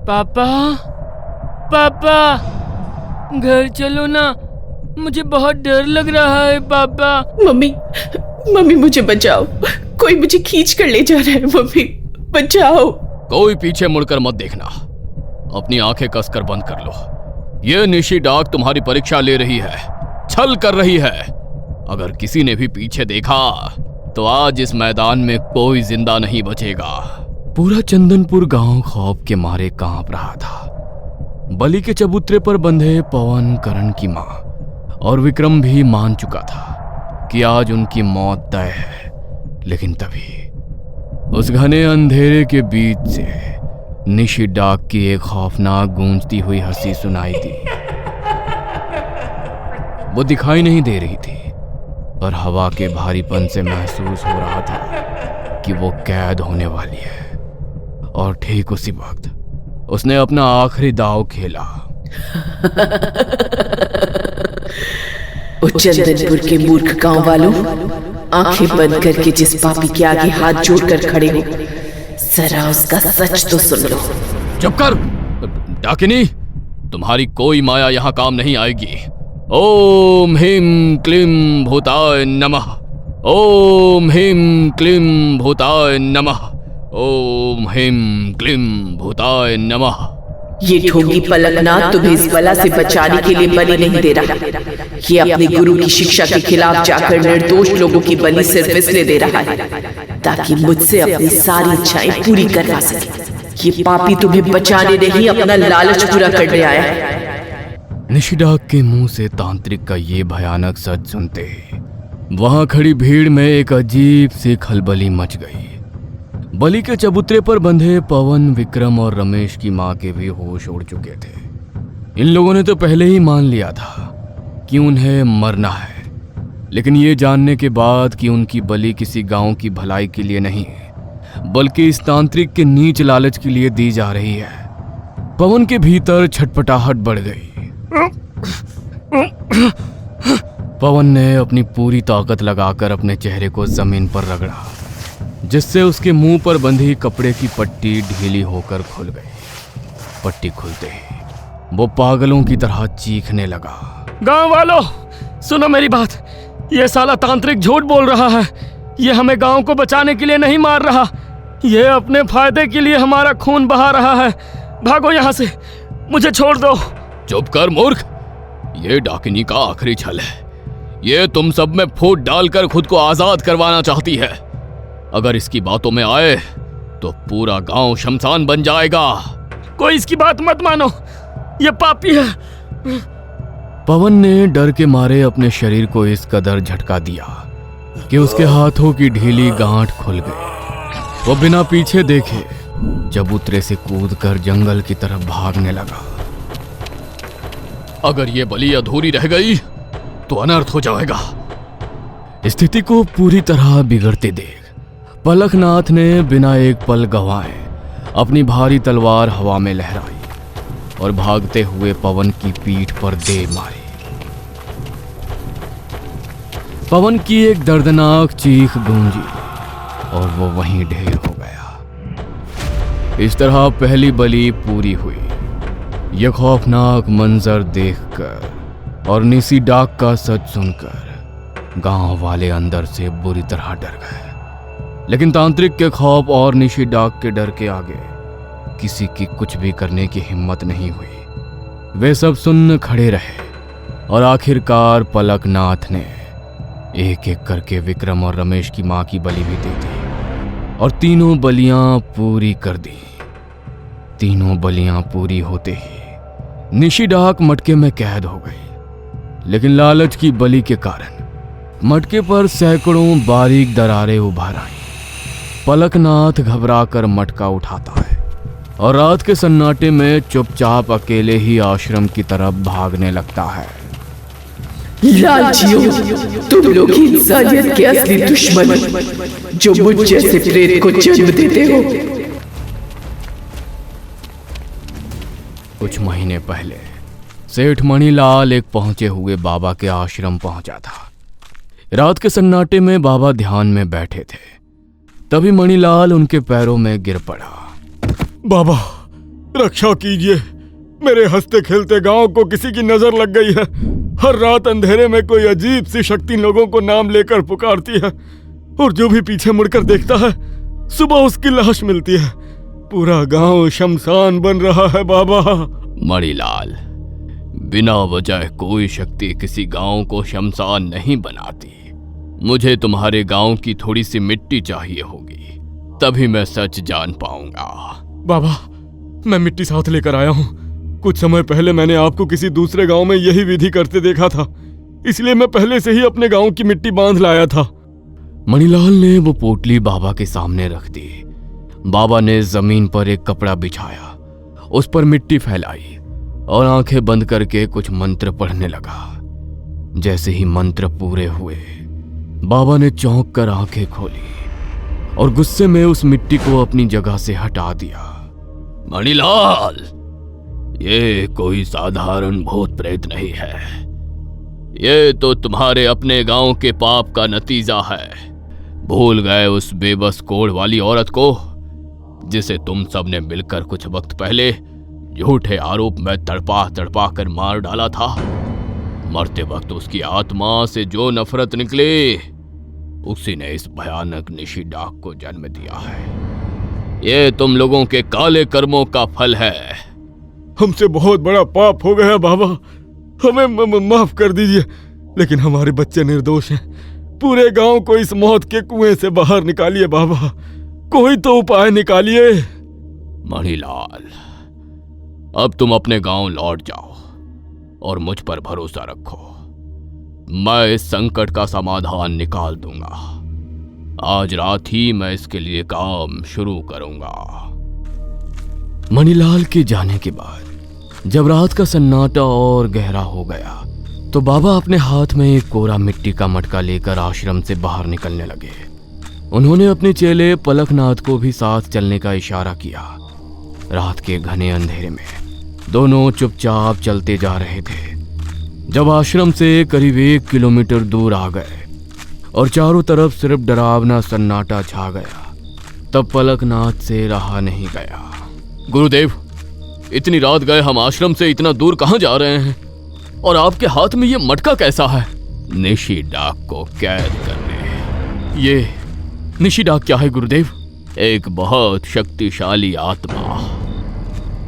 पापा, पापा, घर चलो ना, मुझे बहुत डर लग रहा है पापा। मम्मी, मम्मी मुझे बचाओ, कोई मुझे खींच कर ले जा रहा है। मम्मी बचाओ। कोई पीछे मुड़कर मत देखना, अपनी आंखें कसकर बंद कर लो। ये निशी डाक तुम्हारी परीक्षा ले रही है, छल कर रही है। अगर किसी ने भी पीछे देखा तो आज इस मैदान में कोई जिंदा नहीं बचेगा। पूरा चंदनपुर गांव खौफ के मारे कांप रहा था। बलि के चबूतरे पर बंधे पवन, करण की मां और विक्रम भी मान चुका था कि आज उनकी मौत तय है। लेकिन तभी उस घने अंधेरे के बीच से निशी डाक की एक खौफनाक गूंजती हुई हंसी सुनाई दी। वो दिखाई नहीं दे रही थी, पर हवा के भारीपन से महसूस हो रहा था कि वो कैद होने वाली है। और ठीक उसी वक्त उसने अपना आखिरी दांव खेला। चंदनपुर के मूर्ख गांव वालों, आंखें बंद करके जिस पापी के आगे हाथ जोड़कर खड़े हो, जरा उसका सच तो सुन लो। चुप कर डाकिनी, तुम्हारी कोई माया यहाँ काम नहीं आएगी। ओम ह्रीं क्लीं भूताय नमः। ओम ह्रीं क्लीं भूताय नमः। ओम ह्रीं क्लीं भूताय नमः। ये ढोंगी पलकनाथ तुम्हें इस बला से बचाने के लिए बलि नहीं दे रहा। ये अपने गुरु की शिक्षा के खिलाफ जाकर निर्दोष लोगों की बलि सिर्फ इसलिए दे रहा है ताकि मुझसे अपनी सारी इच्छाएं पूरी करवा सके। ये पापी तुम्हें बचाने नहीं, अपना लालच पूरा करने आया है। निशी डाक के मुंह से तांत्रिक का ये भयानक सच सुनते ही वहां खड़ी भीड़ में एक अजीब सी खलबली मच गई। बलि के चबूतरे पर बंधे पवन, विक्रम और रमेश की मां के भी होश उड़ चुके थे। इन लोगों ने तो पहले ही मान लिया था कि उन्हें मरना है, लेकिन ये जानने के बाद कि उनकी बलि किसी गांव की भलाई के लिए नहीं है बल्कि इस तांत्रिक के नीच लालच के लिए दी जा रही है, पवन के भीतर छटपटाहट बढ़ गई। पवन ने अपनी पूरी ताकत लगाकर अपने चेहरे को जमीन पर रगड़ा, जिससे उसके मुंह पर बंधी कपड़े की पट्टी ढीली होकर खुल गई। पट्टी खुलते ही वो पागलों की तरह चीखने लगा। गांव वालों, सुनो मेरी बात, ये साला तांत्रिक झूठ बोल रहा है। ये हमें गांव को बचाने के लिए नहीं मार रहा, ये अपने फायदे के लिए हमारा खून बहा रहा है। भागो यहाँ से, मुझे छोड़ दो। चुप कर मूर्ख, ये डाकिनी का आखिरी छल है। ये तुम सब में फूट डालकर खुद को आजाद करवाना चाहती है। अगर इसकी बातों में आए तो पूरा गांव शमशान बन जाएगा। कोई इसकी बात मत मानो, ये पापी है। पवन ने डर के मारे अपने शरीर को इस कदर झटका दिया कि उसके हाथों की ढीली गांठ खुल गई। वो बिना पीछे देखे चबूतरे से कूदकर जंगल की तरफ भागने लगा। अगर ये बलि अधूरी रह गई तो अनर्थ हो जाएगा। स्थिति को पूरी तरह बिगड़ते देख पलकनाथ ने बिना एक पल गंवाए अपनी भारी तलवार हवा में लहराई और भागते हुए पवन की पीठ पर दे मारी। पवन की एक दर्दनाक चीख गूंजी और वो वहीं ढेर हो गया। इस तरह पहली बलि पूरी हुई। यह खौफनाक मंजर देखकर और निशी डाक का सच सुनकर गांव वाले अंदर से बुरी तरह डर गए। लेकिन तांत्रिक के खौफ और निशी डाक के डर के आगे किसी की कुछ भी करने की हिम्मत नहीं हुई। वे सब सुन्न खड़े रहे और आखिरकार पलकनाथ ने एक एक करके विक्रम और रमेश की मां की बलि भी दे दी और तीनों बलियां पूरी कर दी। तीनों बलियां पूरी होते ही निशी डाक मटके में कैद हो गई। लेकिन लालच की बलि के कारण मटके पर सैकड़ों बारीक दरारें उभर आई। पलकनाथ घबराकर मटका उठाता है और रात के सन्नाटे में चुपचाप अकेले ही आश्रम की तरफ भागने लगता है। लालचियों, तुम लोग इंसानियत के असली दुश्मन जो मुझ जैसे प्रेत को जन्म देते हो। कुछ महीने पहले सेठ मणिलाल एक पहुंचे हुए बाबा के आश्रम पहुंचा था। रात के सन्नाटे में बाबा ध्यान में बैठे थे। तभी मणिलाल उनके पैरों में गिर पड़ा। बाबा, रक्षा कीजिए, मेरे हंसते खेलते गांव को किसी की नजर लग गई है। हर रात अंधेरे में कोई अजीब सी शक्ति लोगों को नाम लेकर पुकारती है, और जो भी पीछे मुड़कर देखता है सुबह उसकी लाश मिलती है। पूरा गांव शमशान बन रहा है बाबा। मणिलाल, बिना वजह कोई शक्ति किसी गांव को शमशान नहीं बनाती। मुझे तुम्हारे गांव की थोड़ी सी मिट्टी चाहिए होगी, तभी मैं सच जान पाऊंगा। बाबा, मैं मिट्टी साथ लेकर आया हूँ। कुछ समय पहले मैंने आपको किसी दूसरे गांव में यही विधि करते देखा था, इसलिए मैं पहले से ही अपने गांव की मिट्टी बांध लाया था। मणिलाल ने वो पोटली बाबा के सामने रख दी। बाबा ने जमीन पर एक कपड़ा बिछाया, उस पर मिट्टी फैलाई और आंखें बंद करके कुछ मंत्र पढ़ने लगा। जैसे ही मंत्र पूरे हुए, बाबा ने चौंक कर आंखें खोली और गुस्से में उस मिट्टी को अपनी जगह से हटा दिया। मणिलाल, ये कोई साधारण भूत प्रेत नहीं है, ये तो तुम्हारे अपने गांव के पाप का नतीजा है। भूल गए उस बेबस कोढ़ वाली औरत को जिसे तुम सब ने मिलकर कुछ वक्त पहले झूठे आरोप में तड़पा तड़पा कर मार डाला था। मरते वक्त उसकी आत्मा से जो नफरत निकली, उसी ने इस भयानक निशी डाक को जन्म दिया है। ये तुम लोगों के काले कर्मों का फल है। हमसे बहुत बड़ा पाप हो गया बाबा, हमें माफ कर दीजिए, लेकिन हमारे बच्चे निर्दोष हैं। पूरे गांव को इस मौत के कुएं से बाहर निकालिए बाबा, कोई तो उपाय निकालिए। मणिलाल, अब तुम अपने गांव लौट जाओ और मुझ पर भरोसा रखो। मैं इस संकट का समाधान निकाल दूंगा। आज रात ही मैं इसके लिए काम शुरू करूंगा। मणिलाल के जाने के बाद जब रात का सन्नाटा और गहरा हो गया, तो बाबा अपने हाथ में एक कोरा मिट्टी का मटका लेकर आश्रम से बाहर निकलने लगे। उन्होंने अपने चेले पलकनाथ को भी साथ चलने का इशारा किया। रात के घने अंधेरे में दोनों चुपचाप चलते जा रहे थे। जब आश्रम से करीब 1 किलोमीटर दूर आ गए और चारों तरफ सिर्फ डरावना सन्नाटा छा गया, तब पलकनाथ से रहा नहीं गया। गुरुदेव, इतनी रात गए हम आश्रम से इतना दूर कहाँ जा रहे हैं, और आपके हाथ में ये मटका कैसा है? निशी डाक को कैद करने। ये निशी डाक क्या है गुरुदेव? एक बहुत शक्तिशाली आत्मा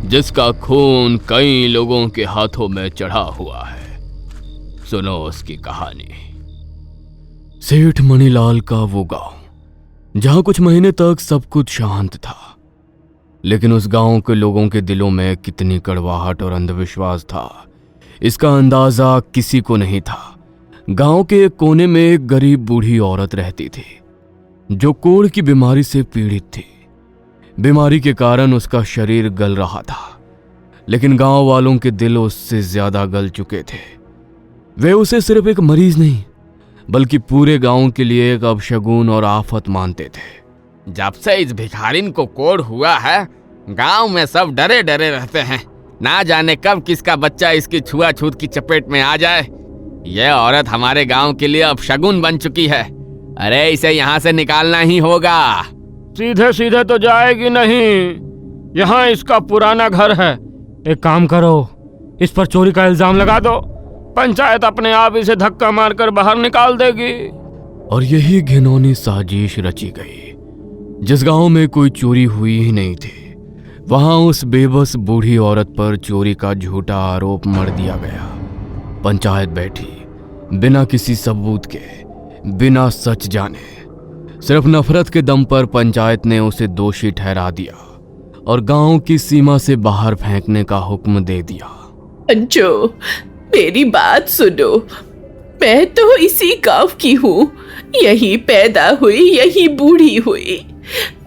जिसका खून कई लोगों के हाथों में चढ़ा हुआ है। सुनो उसकी कहानी। सेठ मणिलाल का वो गांव जहां कुछ महीने तक सब कुछ शांत था, लेकिन उस गांव के लोगों के दिलों में कितनी कड़वाहट और अंधविश्वास था, इसका अंदाजा किसी को नहीं था। गांव के एक कोने में एक गरीब बूढ़ी औरत रहती थी जो कोढ़ की बीमारी से पीड़ित थी। बीमारी के कारण उसका शरीर गल रहा था, लेकिन गांव वालों के दिल उससे ज्यादा गल चुके थे। वे उसे सिर्फ एक मरीज नहीं, बल्कि पूरे गांव के लिए एक अपशगुन और आफत मानते थे। जब से इस भिखारिन को कोढ़ हुआ है, गांव में सब डरे डरे रहते हैं। ना जाने कब किसका बच्चा इसकी छुआछूत की चपेट में आ जाए। यह औरत हमारे गांव के लिए अपशगुन बन चुकी है। अरे इसे यहाँ से निकालना ही होगा। सीधे सीधे तो जाएगी नहीं, यहाँ इसका पुराना घर है। एक काम करो, इस पर चोरी का इल्जाम लगा दो, पंचायत अपने आप इसे धक्का मारकर बाहर निकाल देगी। और यही घिनौनी साजिश रची गई। जिस गांव में कोई चोरी हुई ही नहीं थी, वहां उस बेबस बूढ़ी औरत पर चोरी का झूठा आरोप मढ़ दिया गया। पंचायत बैठी बिना किसी सबूत के, बिना सच जाने, सिर्फ नफरत के दम पर पंचायत ने उसे दोषी ठहरा दिया और गांव की सीमा से बाहर फेंकने का हुक्म दे दिया। अंजो, मेरी बात सुनो। मैं तो इसी गांव की हूँ, यही पैदा हुई, यही बूढ़ी हुई।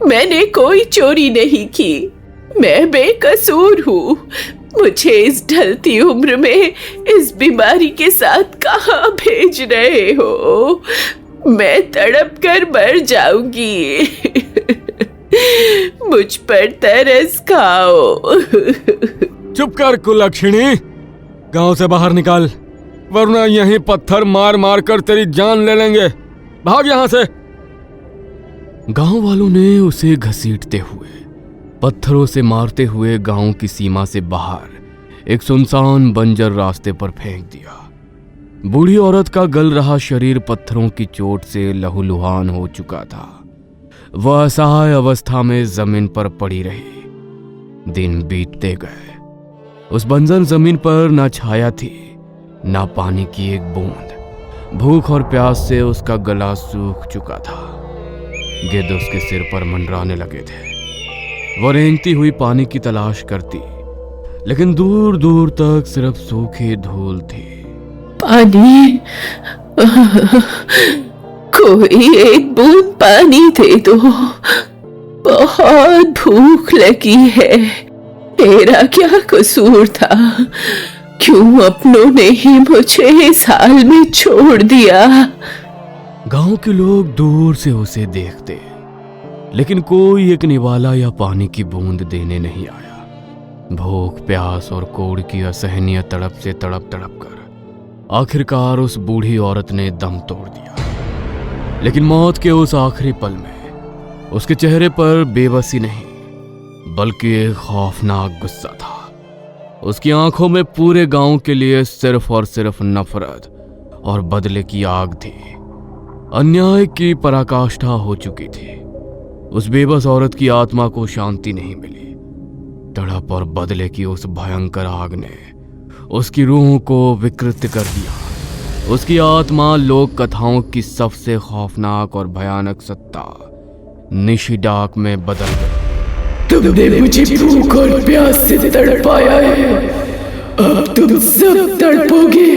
मैंने कोई चोरी नहीं की, मैं बेकसूर हूँ। मुझे इस ढलती उम्र में इस बीमारी के साथ कहाँ भेज रहे हो? मैं तड़प कर मर जाऊंगी। मुझ पर तरस खाओ। चुप कर कुलक्षणी, गांव से बाहर निकाल, वरना यहीं पत्थर मार मार कर तेरी जान ले लेंगे। भाग यहां से। गांव वालों ने उसे घसीटते हुए पत्थरों से मारते हुए गांव की सीमा से बाहर एक सुनसान बंजर रास्ते पर फेंक दिया। बूढ़ी औरत का गल रहा शरीर पत्थरों की चोट से लहूलुहान हो चुका था। वह असहाय अवस्था में जमीन पर पड़ी रही। दिन बीतते गए। उस बंजर जमीन पर न छाया थी, न पानी की एक बूंद। भूख और प्यास से उसका गला सूख चुका था। गिद्ध उसके सिर पर मंडराने लगे थे। वह रेंगती हुई पानी की तलाश करती, लेकिन दूर दूर तक सिर्फ सूखी धूल थी। पानी, कोई एक बूंद पानी दे दो, बहुत भूख लगी है। मेरा क्या कसूर था? क्यों अपनों ने ही मुझे इस हाल में छोड़ दिया? गांव के लोग दूर से उसे देखते, लेकिन कोई एक निवाला या पानी की बूंद देने नहीं आया। भूख, प्यास और कोड़ की असहनीय तड़प से तड़प तड़प कर आखिरकार उस बूढ़ी औरत ने दम तोड़ दिया। लेकिन मौत के उस आखिरी पल में उसके चेहरे पर बेबसी नहीं, बल्कि एक खौफनाक गुस्सा था। उसकी आंखों में पूरे गांव के लिए सिर्फ और सिर्फ नफरत और बदले की आग थी। अन्याय की पराकाष्ठा हो चुकी थी। उस बेबस औरत की आत्मा को शांति नहीं मिली। तड़प और बदले की उस भयंकर आग ने उसकी रूह को विकृत कर दिया। उसकी आत्मा लोक कथाओं की सबसे खौफनाक और भयानक सत्ता निशिडाक में बदल गई। तुमने मुझे भूख और प्यास से तड़पाया है, अब तुम सब तड़पोगे।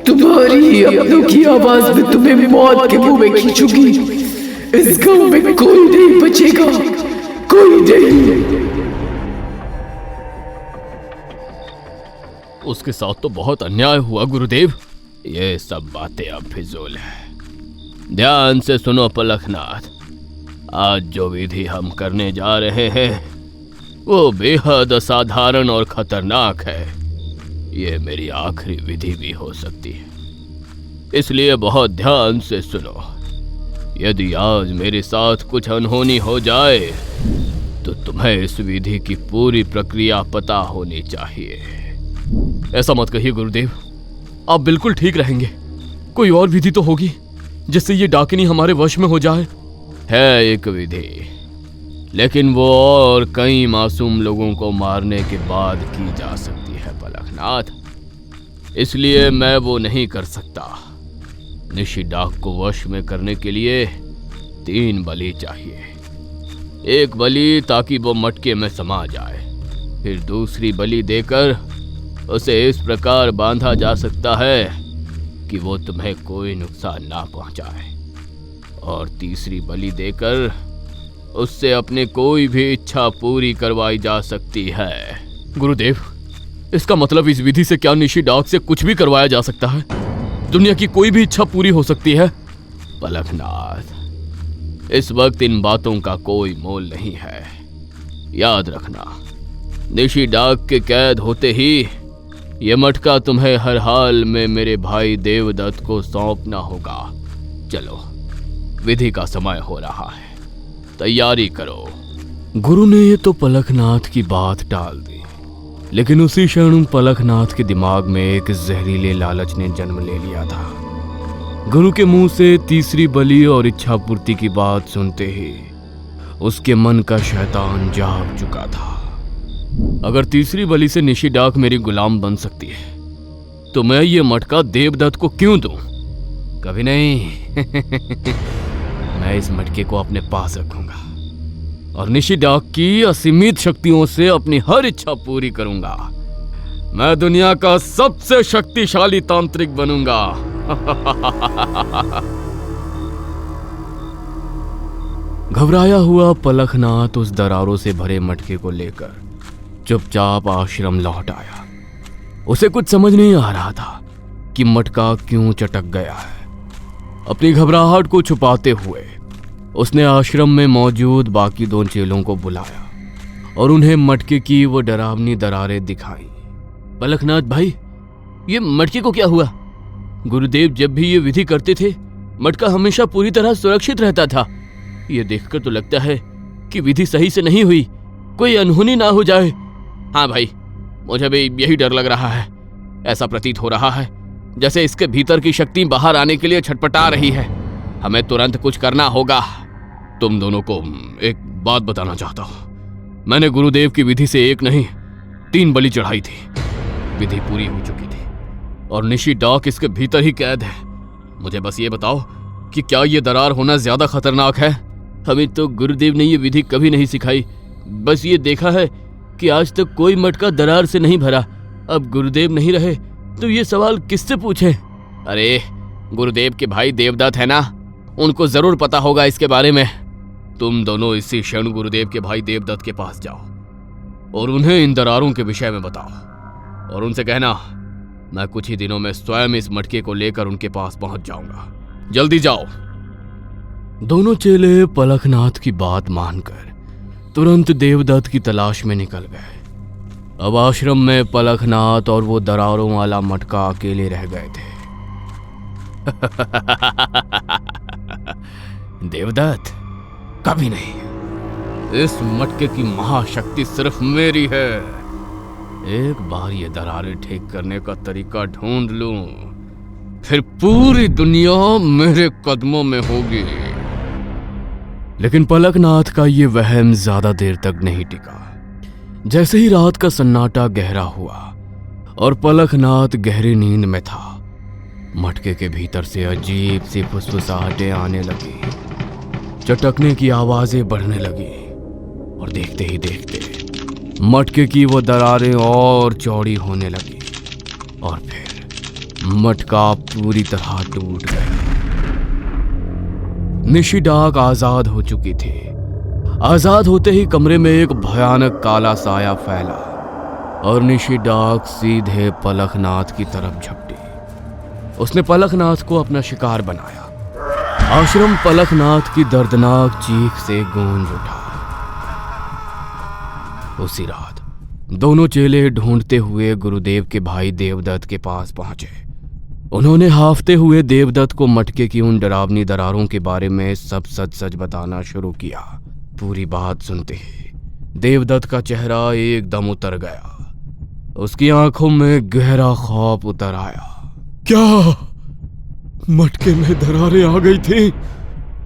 तुम्हारी अपनों की आवाज में तुम्हें मौत के मुंह में खींचूंगी। इस गांव में कोई नहीं बचेगा, कोई नहीं। उसके साथ तो बहुत अन्याय हुआ गुरुदेव। ये सब बातें अब फिजूल है। ध्यान से सुनो पलखनाथ, आज जो विधि हम करने जा रहे हैं वो बेहद असाधारण और खतरनाक है। ये मेरी आखिरी विधि भी हो सकती है, इसलिए बहुत ध्यान से सुनो। यदि आज मेरे साथ कुछ अनहोनी हो जाए तो तुम्हें इस विधि की पूरी प्रक्रिया पता होनी चाहिए। ऐसा मत कहिए गुरुदेव, आप बिल्कुल ठीक रहेंगे। कोई और विधि तो होगी जिससे ये डाकिनी हमारे वश में हो जाए। है एक विधि, लेकिन वो और कई मासूम लोगों को मारने के बाद की जा सकती है पलखनाथ, इसलिए मैं वो नहीं कर सकता। निशिडाक को वश में करने के लिए 3 बलि चाहिए। एक बलि ताकि वो मटके में समा जाए, फिर दूसरी बलि देकर उसे इस प्रकार बांधा जा सकता है कि वो तुम्हें कोई नुकसान ना पहुंचाए, और तीसरी बलि देकर उससे अपनी कोई भी इच्छा पूरी करवाई जा सकती है। गुरुदेव, इसका मतलब इस विधि से क्या निशिडाक से कुछ भी करवाया जा सकता है? दुनिया की कोई भी इच्छा पूरी हो सकती है? पलखनाथ, इस वक्त इन बातों का कोई मोल नहीं है। याद रखना, निशिडाक के कैद होते ही ये मटका तुम्हें हर हाल में मेरे भाई देवदत्त को सौंपना होगा। चलो, विधि का समय हो रहा है, तैयारी करो। गुरु ने ये तो पलखनाथ की बात टाल दी, लेकिन उसी क्षण पलखनाथ के दिमाग में एक जहरीले लालच ने जन्म ले लिया था। गुरु के मुंह से तीसरी बलि और इच्छा पूर्ति की बात सुनते ही उसके मन का शैतान जाग चुका था। अगर तीसरी बलि से निशिडाक मेरी गुलाम बन सकती है तो मैं ये मटका देवदत्त को क्यों दूं? कभी नहीं। मैं इस मटके को अपने पास रखूंगा और निशिडाक की असीमित शक्तियों से अपनी हर इच्छा पूरी करूंगा। मैं दुनिया का सबसे शक्तिशाली तांत्रिक बनूंगा। घबराया हुआ पलखनाथ उस दरारों से भरे मटके को लेकर चुपचाप आश्रम लौट आया। उसे कुछ समझ नहीं आ रहा था कि मटका क्यों चटक गया है। अपनी घबराहट को छुपाते हुए उसने आश्रम में मौजूद बाकी 2 चेलों को बुलाया और उन्हें मटके की वो डरावनी दरारें दिखाई। पलखनाथ भाई, ये मटके को क्या हुआ? गुरुदेव जब भी ये विधि करते थे मटका हमेशा पूरी तरह सुरक्षित रहता था। ये देखकर तो लगता है कि विधि सही से नहीं हुई, कोई अनहोनी ना हो जाए। हाँ भाई, मुझे भी यही डर लग रहा है। ऐसा प्रतीत हो रहा है जैसे इसके भीतर की शक्ति बाहर आने के लिए छटपटा रही है। हमें तुरंत कुछ करना होगा। तुम दोनों को एक बात बताना चाहता हूं। मैंने गुरुदेव की विधि से 1 नहीं 3 बलि चढ़ाई थी। विधि पूरी हो चुकी थी और निशी डाक इसके भीतर ही कैद है। मुझे बस ये बताओ कि क्या ये दरार होना ज्यादा खतरनाक है? हमें तो गुरुदेव ने ये विधि कभी नहीं सिखाई। बस ये देखा है कि आज तक कोई मटका दरार से नहीं भरा। अब गुरुदेव नहीं रहे तो ये सवाल किससे पूछे? अरे गुरुदेव के भाई देवदत्त है ना, उनको जरूर पता होगा इसके बारे में। तुम दोनों इसी क्षण गुरुदेव के भाई देवदत्त के पास जाओ और उन्हें इन दरारों के विषय में बताओ और उनसे कहना मैं कुछ ही दिनों में स्वयं इस मटके को लेकर उनके पास पहुंच जाऊंगा। जल्दी जाओ। दोनों चेले पलखनाथ की बात मानकर तुरंत देवदत्त की तलाश में निकल गए। अब आश्रम में पलखनाथ और वो दरारों वाला मटका अकेले रह गए थे। देवदत्त, कभी नहीं। इस मटके की महाशक्ति सिर्फ मेरी है। एक बार ये दरारें ठीक करने का तरीका ढूंढ लूं, फिर पूरी दुनिया मेरे कदमों में होगी। लेकिन पलखनाथ का ये वहम ज्यादा देर तक नहीं टिका। जैसे ही रात का सन्नाटा गहरा हुआ और पलखनाथ गहरी नींद में था, मटके के भीतर से अजीब सी फुसफुसाहटें आने लगी, चटकने की आवाजें बढ़ने लगी और देखते ही देखते मटके की वो दरारें और चौड़ी होने लगी और फिर मटका पूरी तरह टूट गया। निशी डाक आजाद हो चुकी थी। आजाद होते ही कमरे में एक भयानक काला साया फैला और निशी डाक सीधे पलखनाथ की तरफ झपटी। उसने पलखनाथ को अपना शिकार बनाया। आश्रम पलखनाथ की दर्दनाक चीख से गूंज उठा। उसी रात दोनों चेले ढूंढते हुए गुरुदेव के भाई देवदत्त के पास पहुंचे। उन्होंने हाफते हुए देवदत्त को मटके की उन डरावनी दरारों के बारे में सब सच सच बताना शुरू किया। पूरी बात सुनते ही देवदत्त का चेहरा एकदम उतर गया। उसकी आंखों में गहरा खौफ उतर आया। क्या मटके में दरारें आ गई थी?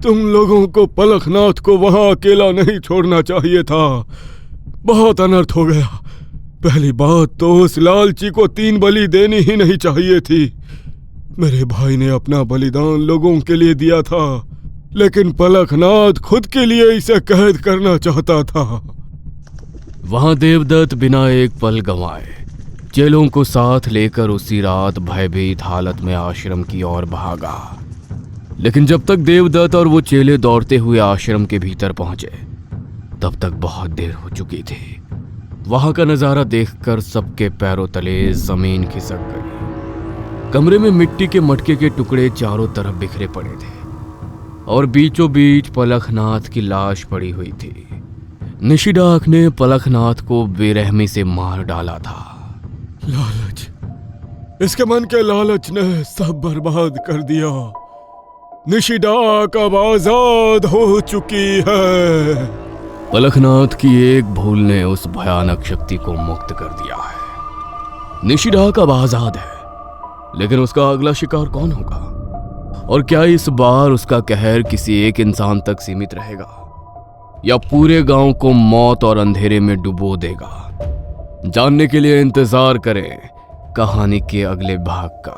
तुम लोगों को पलखनाथ को वहां अकेला नहीं छोड़ना चाहिए था। बहुत अनर्थ हो गया। पहली बात तो उस लालची को 3 बलि देनी ही नहीं चाहिए थी। मेरे भाई ने अपना बलिदान लोगों के लिए दिया था, लेकिन पलखनाथ खुद के लिए इसे कैद करना चाहता था। वहां देवदत्त बिना एक पल गंवाए चेलों को साथ लेकर उसी रात भयभीत हालत में आश्रम की ओर भागा। लेकिन जब तक देवदत्त और वो चेले दौड़ते हुए आश्रम के भीतर पहुंचे, तब तक बहुत देर हो चुकी थी। वहां का नजारा देखकर सबके पैरों तले जमीन खिसक गई। कमरे में मिट्टी के मटके के टुकड़े चारों तरफ बिखरे पड़े थे और बीचों बीच पलखनाथ की लाश पड़ी हुई थी। निशी डाक ने पलखनाथ को बेरहमी से मार डाला था। लालच, इसके मन के लालच ने सब बर्बाद कर दिया। निशी डाक अब आजाद हो चुकी है। पलखनाथ की एक भूल ने उस भयानक शक्ति को मुक्त कर दिया है। निशी डाक अब आजाद है, लेकिन उसका अगला शिकार कौन होगा? और क्या इस बार उसका कहर किसी एक इंसान तक सीमित रहेगा या पूरे गांव को मौत और अंधेरे में डुबो देगा? जानने के लिए इंतजार करें कहानी के अगले भाग का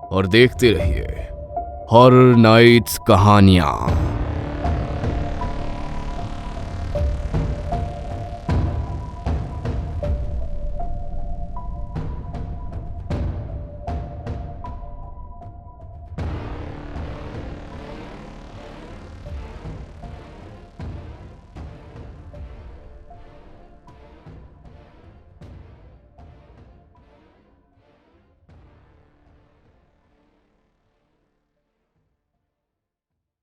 और देखते रहिए हॉरर नाइट्स कहानियां।